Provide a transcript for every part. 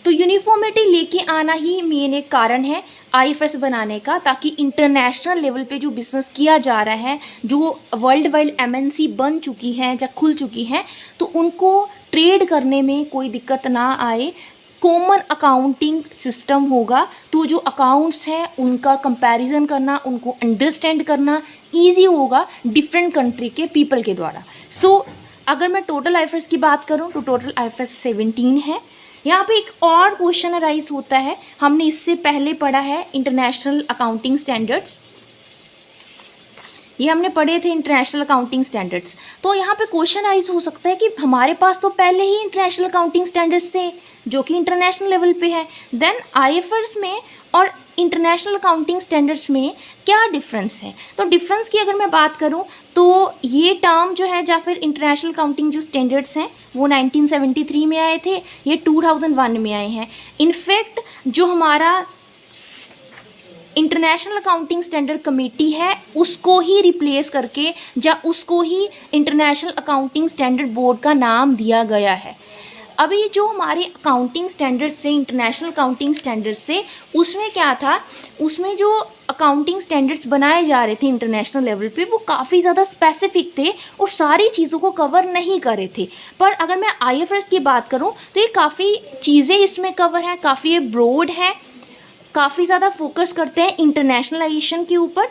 तो यूनिफॉर्मिटी लेके आना ही मेन एक कारण है IFRS बनाने का, ताकि इंटरनेशनल लेवल पे जो बिज़नेस किया जा रहा है, जो वर्ल्ड वाइड MNC बन चुकी हैं या खुल चुकी हैं, तो उनको ट्रेड करने में कोई दिक्कत ना आए। कॉमन अकाउंटिंग सिस्टम होगा, तो जो अकाउंट्स हैं उनका कंपैरिजन करना, उनको अंडरस्टैंड करना ईजी होगा डिफरेंट कंट्री के पीपल के द्वारा। सो अगर मैं टोटल IFRS की बात करूं तो टोटल IFRS 17 है। यहाँ पे एक और क्वेश्चन अराइज होता है, हमने इससे पहले पढ़ा है इंटरनेशनल अकाउंटिंग स्टैंडर्ड्स, ये हमने पढ़े थे इंटरनेशनल अकाउंटिंग स्टैंडर्ड्स। तो यहाँ पे क्वेश्चन राइज हो सकता है कि हमारे पास तो पहले ही इंटरनेशनल अकाउंटिंग स्टैंडर्ड्स थे जो कि इंटरनेशनल लेवल पे है, देन IFRS में और इंटरनेशनल अकाउंटिंग स्टैंडर्ड्स में क्या डिफरेंस है। तो डिफरेंस की अगर मैं बात करूँ तो ये टर्म जो है या फिर इंटरनेशनल अकाउंटिंग जो स्टैंडर्ड्स हैं वो 1973 में आए थे, ये 2001 में आए हैं। इनफैक्ट जो हमारा इंटरनेशनल अकाउंटिंग स्टैंडर्ड कमेटी है उसको ही रिप्लेस करके या उसको ही इंटरनेशनल अकाउंटिंग स्टैंडर्ड बोर्ड का नाम दिया गया है। अभी जो हमारे अकाउंटिंग स्टैंडर्ड से, इंटरनेशनल अकाउंटिंग स्टैंडर्ड से, उसमें क्या था, उसमें जो अकाउंटिंग स्टैंडर्ड्स बनाए जा रहे थे इंटरनेशनल लेवल पे वो काफ़ी ज़्यादा स्पेसिफिक थे और सारी चीज़ों को कवर नहीं कर रहे थे। पर अगर मैं IFRS की बात करूँ तो ये काफ़ी चीज़ें इसमें कवर हैं, काफ़ी ये ब्रॉड है, काफ़ी ज़्यादा फोकस करते हैं इंटरनेशनलाइजेशन के ऊपर।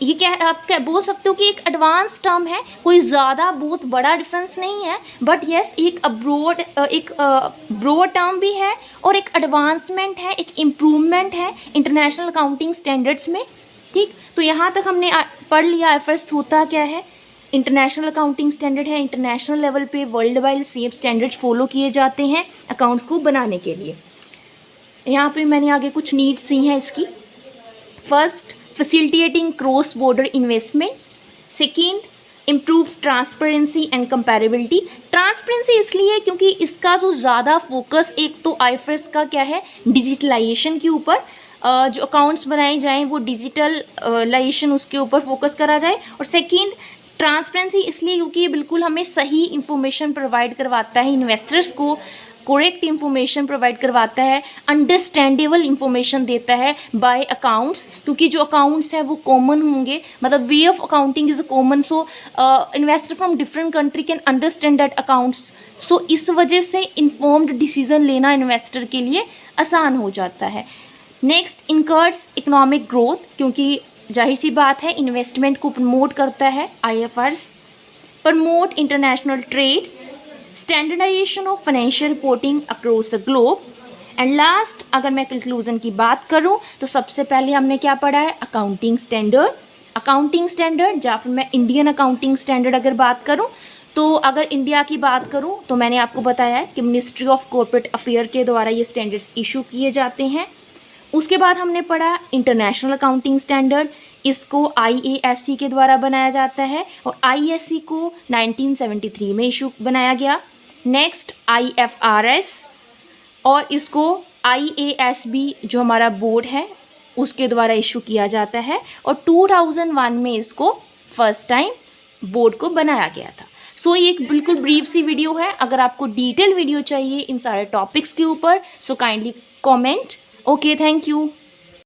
ये क्या आप क्या बोल सकते हो कि एक एडवांस टर्म है, कोई ज़्यादा बहुत बड़ा डिफरेंस नहीं है, बट यस एक ब्रॉड टर्म भी है और एक एडवांसमेंट है, एक इम्प्रूवमेंट है इंटरनेशनल अकाउंटिंग स्टैंडर्ड्स में। ठीक, तो यहाँ तक हमने पढ़ लिया IFRS होता क्या है। इंटरनेशनल अकाउंटिंग स्टैंडर्ड है, इंटरनेशनल लेवल पे world wide same standards follow किए जाते हैं अकाउंट्स को बनाने के लिए। यहाँ पे मैंने आगे कुछ नीड्स दी हैं इसकी। First, facilitating cross border investment. Second, improve transparency and comparability. Transparency इसलिए क्योंकि इसका जो ज़्यादा फोकस एक तो IFRS का क्या है, डिजिटलाइजेशन के ऊपर, जो अकाउंट्स बनाए जाएं वो डिजिटलाइजेशन उसके ऊपर फोकस करा जाए। और सेकेंड, ट्रांसपेरेंसी इसलिए क्योंकि ये बिल्कुल हमें सही इंफॉर्मेशन प्रोवाइड करवाता है, इन्वेस्टर्स को करेक्ट इंफॉर्मेशन प्रोवाइड करवाता है, अंडरस्टैंडेबल इंफॉर्मेशन देता है बाय अकाउंट्स, क्योंकि जो अकाउंट्स हैं वो कॉमन होंगे, मतलब way of accounting is common, so investor from different country can understand that accounts. So इस वजह से इन्फॉर्म्ड डिसीजन लेना इन्वेस्टर के लिए आसान हो जाता है। नेक्स्ट, इनकर्स इकोनॉमिक ग्रोथ, क्योंकि जाहिर सी बात है इन्वेस्टमेंट को प्रमोट करता है IFRS। Promote international trade, standardization of financial reporting across the globe. And last, अगर मैं कंक्लूजन की बात करूं तो सबसे पहले हमने क्या पढ़ा है, अकाउंटिंग स्टैंडर्ड। अकाउंटिंग स्टैंडर्ड या फिर मैं इंडियन अकाउंटिंग स्टैंडर्ड अगर बात करूं तो अगर इंडिया की बात करूं तो मैंने आपको बताया है कि मिनिस्ट्री ऑफ कॉर्पोरेट अफेयर के द्वारा ये स्टैंडर्ड्स इशू किए जाते हैं। उसके बाद हमने पढ़ा इंटरनेशनल अकाउंटिंग स्टैंडर्ड, इसको IASC के द्वारा बनाया जाता है और IASC को 1973 में इशू बनाया गया। नेक्स्ट IFRS, और इसको IASB जो हमारा बोर्ड है उसके द्वारा इशू किया जाता है और 2001 में इसको फर्स्ट टाइम बोर्ड को बनाया गया था। सो ये एक बिल्कुल ब्रीफ सी वीडियो है। अगर आपको डिटेल वीडियो चाहिए इन सारे टॉपिक्स के ऊपर so kindly comment. Okay, thank you.